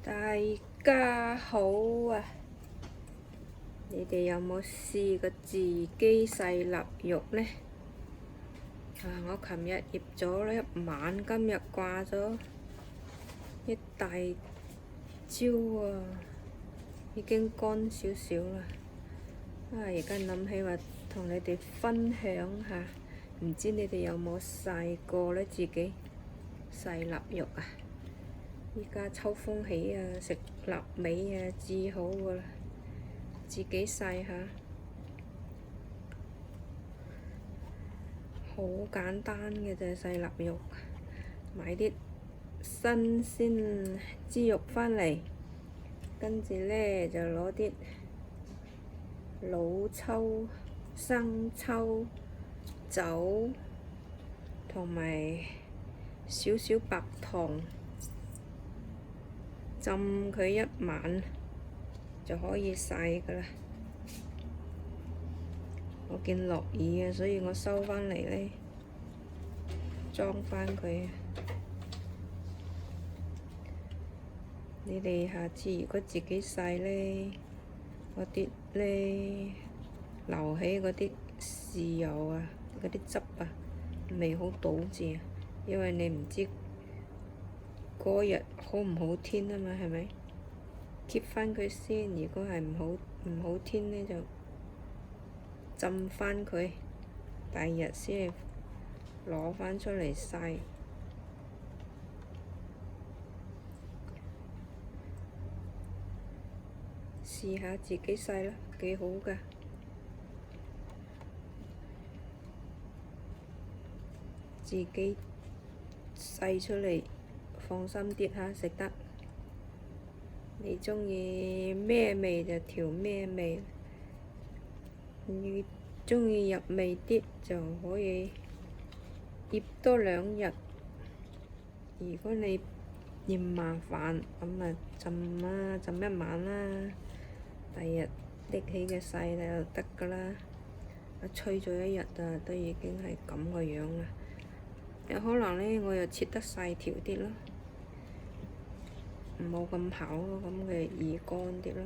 大家好啊！你哋有冇試過自己細臘肉呢？我琴日醃咗一晚，今日掛咗一大焦啊，已經乾少少啦。而家諗起話同你哋分享下，唔知你哋有冇試過呢？自己細臘肉啊！依家秋風起啊，食臘味啊，至好噶啦！自己細下，好簡單嘅就係細臘肉，買啲新鮮豬肉返嚟，跟住呢就攞啲老抽、生抽、酒同埋少少白糖。浸佢一晚就可以洗㗎啦。我見落雨啊，所以我收返嚟呢，裝返佢。你哋下次如果自己洗呢，嗰啲呢留起嗰啲豉油啊，嗰啲汁啊，未好倒住，因為你唔知嗰日好唔好天啊嘛，係咪？keep 返佢先，如果係唔好天呢，就浸返佢，第二日先攞返出嚟曬。試下自己曬啦，幾好㗎。自己曬出嚟，放心啲下食得。你鍾意咩味就調咩味，你鍾意入味啲就可以醃多2日。如果你嫌麻煩，咁啊浸一晚啦，第二日拎起嘅細就得㗎啦。吹咗一日啊，都已經係咁個樣啦。有可能呢，我又切得細條啲咯，冇咁厚咯，咁嘅易乾啲咯。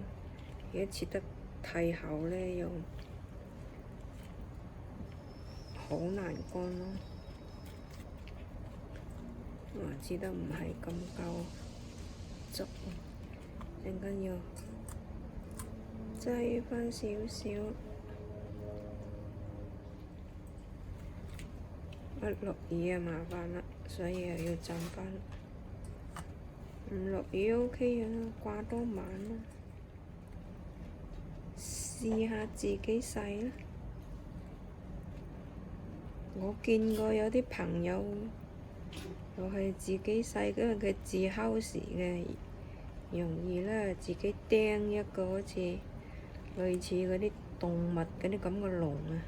如果切得太厚呢，又好難乾咯。切得唔係咁夠汁，陣間要擠返少少。落雨啊，麻煩啦，所以又要浸返。唔落雨 OK 啊，掛多晚啦。試下自己洗啦。我見過有啲朋友又係自己洗，因為佢自烤時嘅，容易啦，自己釘一個好似類似嗰啲動物嗰啲咁嘅籠啊。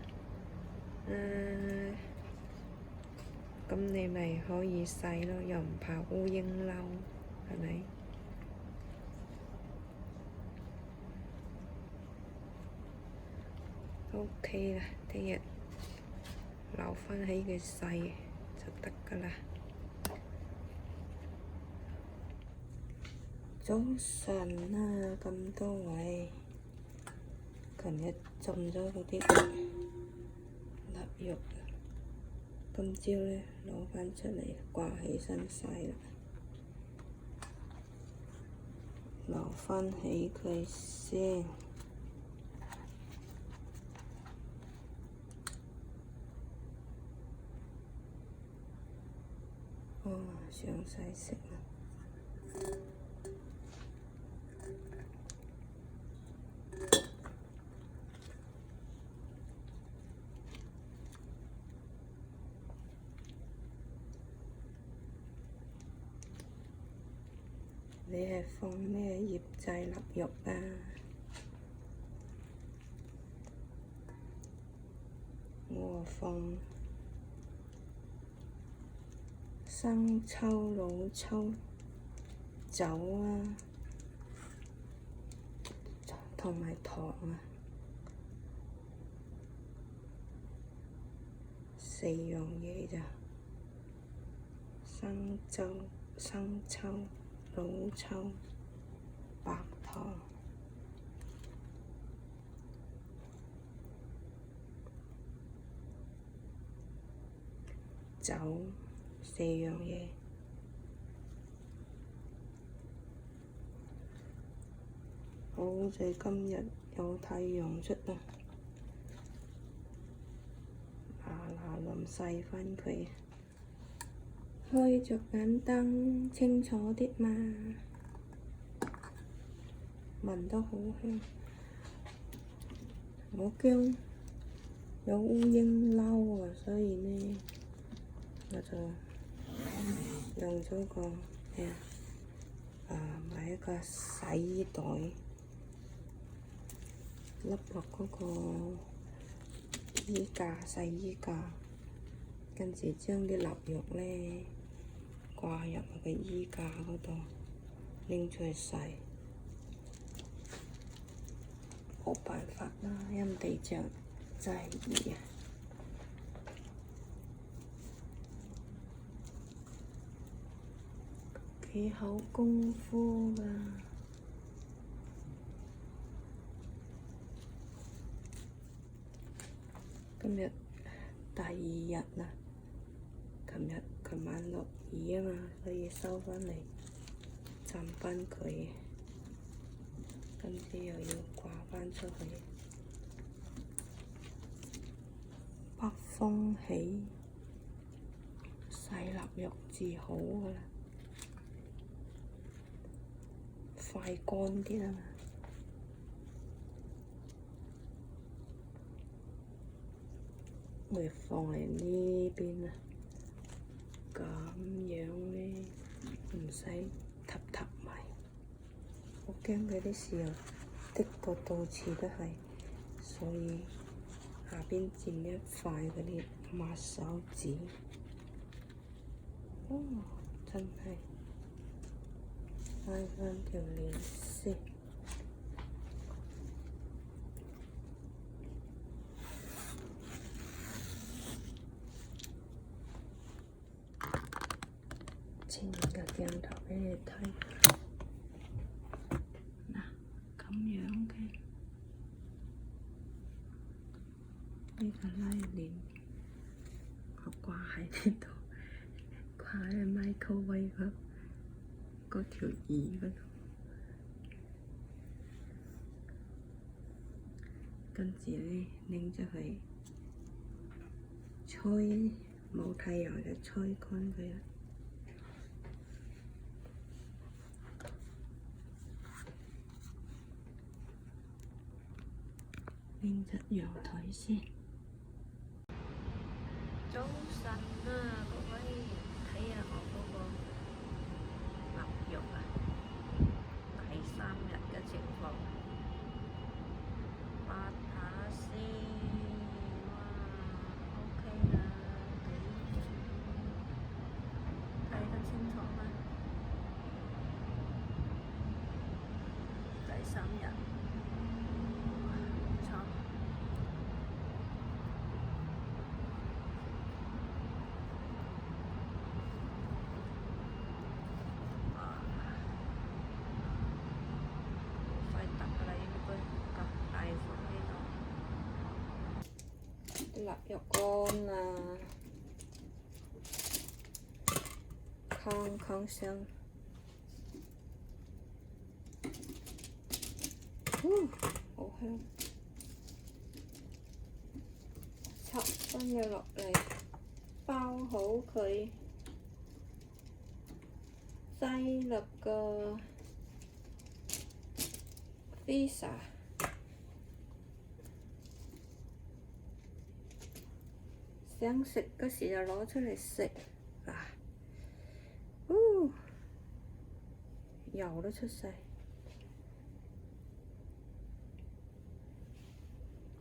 咁你咪可以洗咯，又唔怕烏蠅嬲，係咪？OK 啦，聽日留返起佢洗就得㗎啦。早晨啊，咁多位，琴日浸咗嗰啲臘肉。今朝呢，攞返出嚟掛起身曬啦，留返起佢先。上晒色啦。你係放咩醃製臘肉啊？我放生抽、老抽、酒啊，同埋糖啊，4樣嘢咋？生抽、老抽、白糖、酒，4樣嘢。好在今日有太陽出啦，嗱臨細返佢，開着眼燈清楚啲嘛，聞得好香。我驚有烏蠅嬲啊，所以呢，我就用咗個買一個洗衣袋，笠落嗰個洗衣架，跟住將啲臘肉呢掛入個衣架嗰度，拎出去洗。冇辦法啦，因地着真係熱啊！幾好功夫㗎。今日第2日啦，琴晚落雨啊嘛，所以收返嚟浸返佢，跟住又要掛返出去。北風起，洗臘肉至好㗎啦，快乾啲啊嘛。會放嚟呢邊啊，咁樣呢，唔使揼埋。我驚佢啲豉油滴到處都係，所以下邊墊一塊嗰啲抹手紙。哦，真係拉返條鏈先。前面嘅鏡頭畀你睇，嗱咁樣嘅呢個拉鏈，我掛喺呢度，掛喺 microwave 嗰條耳嗰度，跟住呢拎咗去吹，冇太陽就吹乾佢啦。拎隻陽台先。早晨啊，各位，睇下我嗰個臘肉啊，第3日嘅情況，八下先，哇 ，OK 啦，睇得清楚嗎？第3日。臘肉乾啦，炕香，好香，插返佢落嚟，包好佢，擠落個 freezer。想食嗰時就攞出嚟食，油都出晒，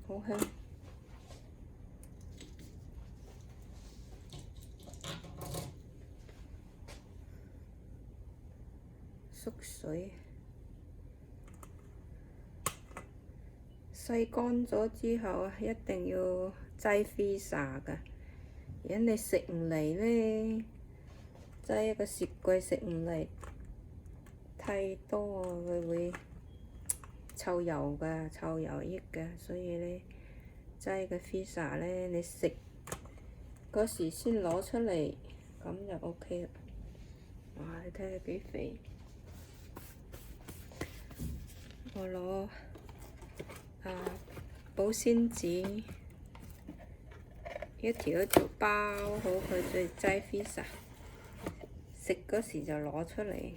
好香。縮水，洗乾咗之後啊，一定要擠 freezer 㗎。如果你食唔嚟呢，擠一個雪櫃食唔嚟，太太多佢會臭油㗎，臭油益㗎，所以咧擠嘅 pizza 咧，你食嗰時先攞出嚟，咁就 OK 啦。哇！你睇下幾肥，我攞保鮮紙一條一條包好佢，再擠 pizza。食嗰時就攞出嚟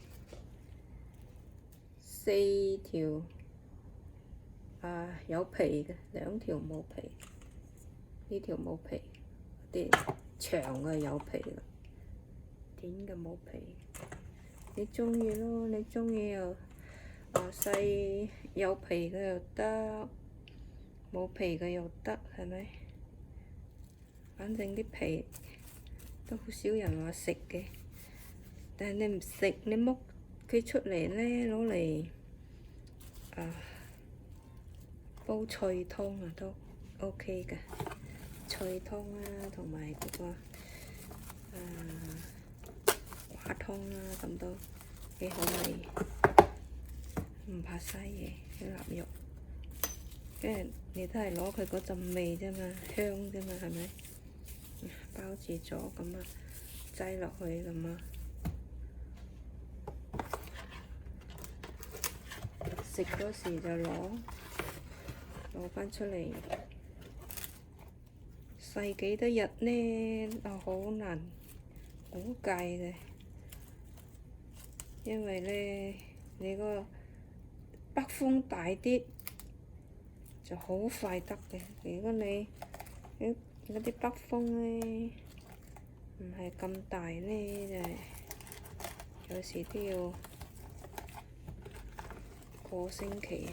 ，4條有皮嘅，2條冇皮，呢條冇皮，啲長嘅有皮啦，短嘅冇皮。你中意咯，你中意又細有皮嘅又得，冇皮嘅又得，係咪？反正啲皮都好少人話食嘅。但係你唔食，你剝佢出嚟咧，攞嚟煲菜湯啊都 OK 嘅，菜湯啊同埋嗰個花湯啊咁都幾好味，唔怕嘥嘢啲臘肉，因為你都係攞佢嗰陣味啫嘛，香啫嘛，係咪？包住咗咁啊，擠落去咁啊。食嗰時就攞返出嚟，細幾多日呢？好難估計嘅，因為咧你個北風大啲就好快得嘅。如果你嗰啲北風咧唔係咁大咧，就有時都要個星期。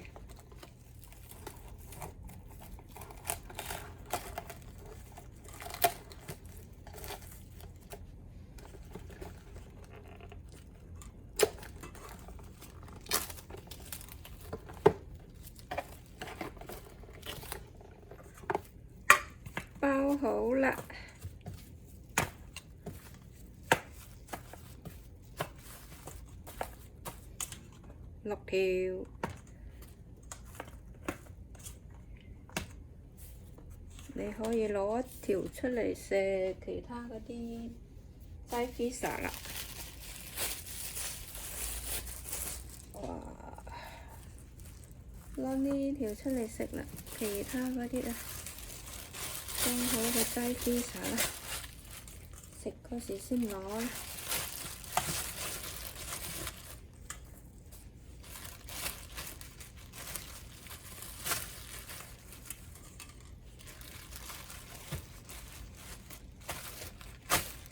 包好啦，6條。你可以攞一條出嚟食其他嗰啲擠 pizza 啦。哇！攞呢條出嚟食啦，其他嗰啲裝好個擠 pizza 啦，食嗰時先攞啦。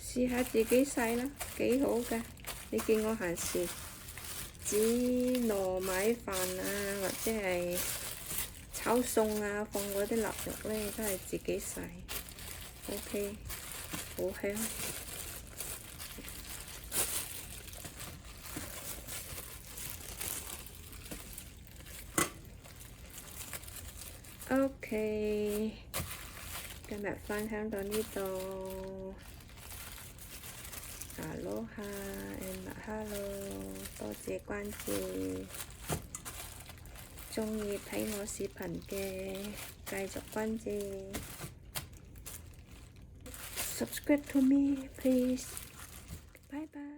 試下自己洗啦，幾好㗎！你見我閒時煮糯米飯啊，或者係炒餸啊，放嗰啲臘肉咧，都係自己洗。OK， 好香。OK， 今日分享到呢度。Aloha and mahalo， 多謝關注。鍾意睇我視頻嘅，繼續關注。Subscribe to me, please. Bye bye.